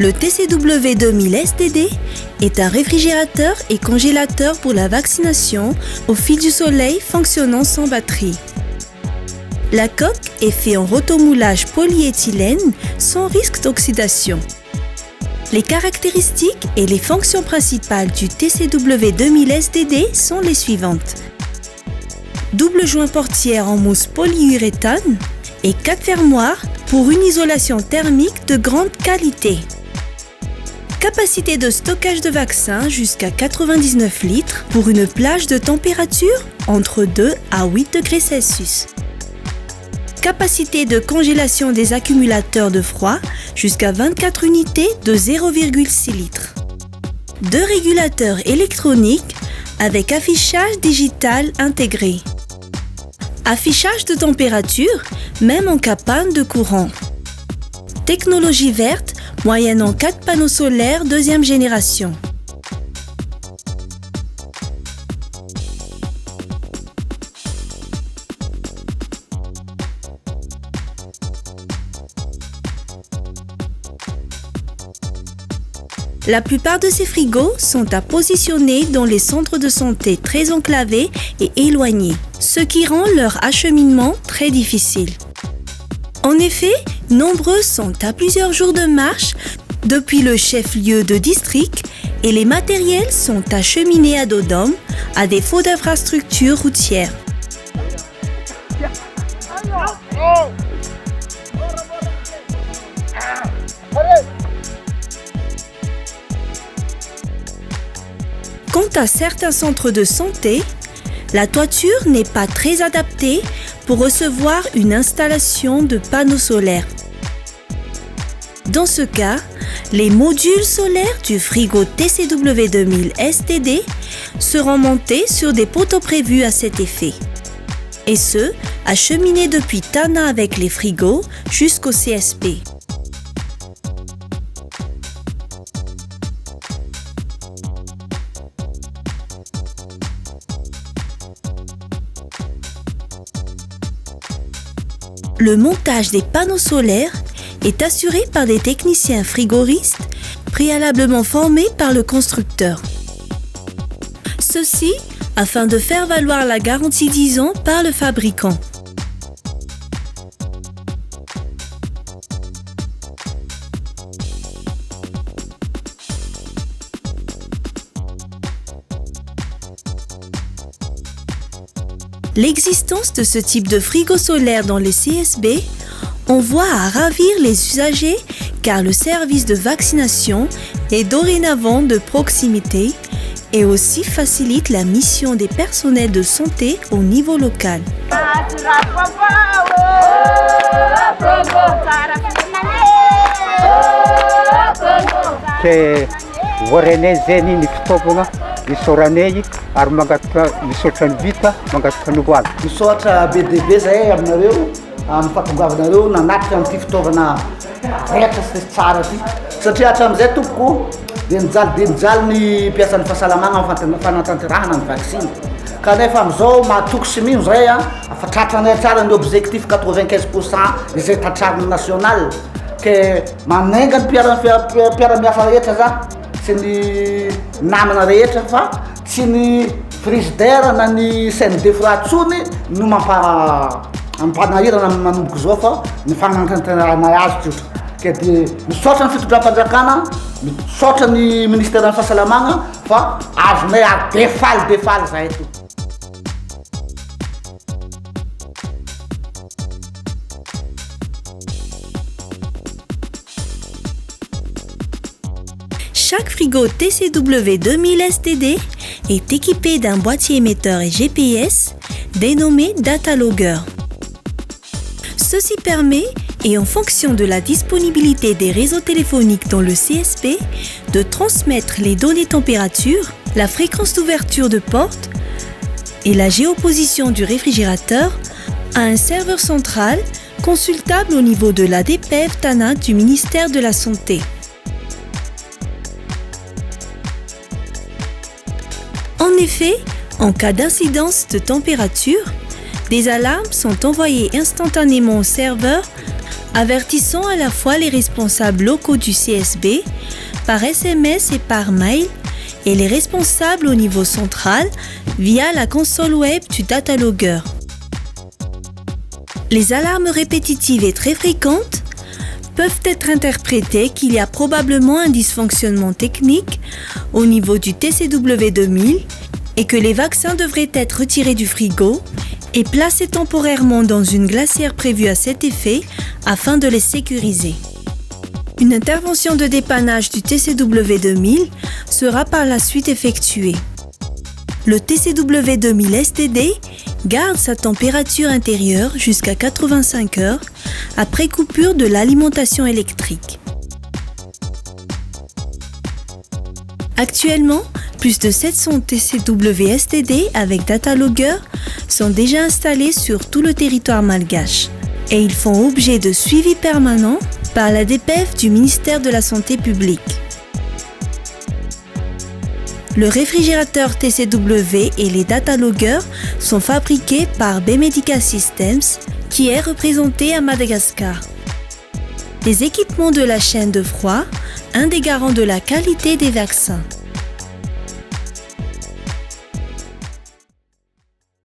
Le TCW 2000 STD est un réfrigérateur et congélateur pour la vaccination au fil du soleil fonctionnant sans batterie. La coque est faite en rotomoulage polyéthylène sans risque d'oxydation. Les caractéristiques et les fonctions principales du TCW 2000 STD sont les suivantes. Double joint portière en mousse polyuréthane et 4 fermoirs pour une isolation thermique de grande qualité. Capacité de stockage de vaccins jusqu'à 99 litres pour une plage de température entre 2 à 8 degrés Celsius. Capacité de congélation des accumulateurs de froid jusqu'à 24 unités de 0,6 litres. 2 régulateurs électroniques avec affichage digital intégré. Affichage de température, même en cas panne de courant. Technologie verte, moyennant 4 panneaux solaires deuxième génération. La plupart de ces frigos sont à positionner dans les centres de santé très enclavés et éloignés, ce qui rend leur acheminement très difficile. En effet, nombreux sont à plusieurs jours de marche depuis le chef-lieu de district et les matériels sont acheminés à dos d'homme à défaut d'infrastructures routières. Quant à certains centres de santé, la toiture n'est pas très adaptée pour recevoir une installation de panneaux solaires. Dans ce cas, les modules solaires du frigo TCW 2000 STD seront montés sur des poteaux prévus à cet effet. Et ce, acheminés depuis Tana avec les frigos jusqu'au CSP. Le montage des panneaux solaires est assuré par des techniciens frigoristes préalablement formés par le constructeur. Ceci afin de faire valoir la garantie 10 ans par le fabricant. L'existence de ce type de frigo solaire dans les CSB envoie à ravir les usagers car le service de vaccination est dorénavant de proximité et aussi facilite la mission des personnels de santé au niveau local. Ary mangataka misaotra ny vita mangataka ny hoany. Misaotra be dia be zahay aminareo amin'ny fahatongavanareo nanatitra amin'ity fitaovana rehetra sy tsara ity satria hatramin'izay tompoko dia nijaly ny mpiasan'ny fahasalamagna amin'ny fanatanterahana ny vaccine kanefa amin'izao mahatoky sy mino zay afa tratranay tsara ny objectif 95% izay tratrariny national ke manenga ny mpiara-miasa rehetra za sy ny namana rehetra fa tsy ny frigidaire na ny CND furatsony no mampanahirana manomboka zao fa ny fagnantanterahana azy tsotra ke dia misaotra ny fitondram-panjakana misaotra ny ministère ny fahasalamagna fa azonay defaly zahay to. Chaque frigo TCW 2000 STD est équipé d'un boîtier émetteur et GPS dénommé Data Logger. Ceci permet, et en fonction de la disponibilité des réseaux téléphoniques dans le CSP, de transmettre les données température, la fréquence d'ouverture de porte et la géoposition du réfrigérateur à un serveur central consultable au niveau de la DPEV TANA du ministère de la Santé. En effet, en cas d'incidence de température, des alarmes sont envoyées instantanément au serveur avertissant à la fois les responsables locaux du CSB par SMS et par mail et les responsables au niveau central via la console web du datalogger. Les alarmes répétitives et très fréquentes peuvent être interprétées qu'il y a probablement un dysfonctionnement technique au niveau du TCW 2000 et que les vaccins devraient être retirés du frigo et placés temporairement dans une glacière prévue à cet effet afin de les sécuriser. Une intervention de dépannage du TCW 2000 sera par la suite effectuée. Le TCW 2000 STD garde sa température intérieure jusqu'à 85 heures après coupure de l'alimentation électrique. Actuellement, plus de 700 TCW STD avec datalogger sont déjà installés sur tout le territoire malgache et ils font objet de suivi permanent par la DPEF du ministère de la Santé publique. Le réfrigérateur TCW et les dataloggers sont fabriqués par B-Medica Systems, qui est représenté à Madagascar. Les équipements de la chaîne de froid, un des garants de la qualité des vaccins.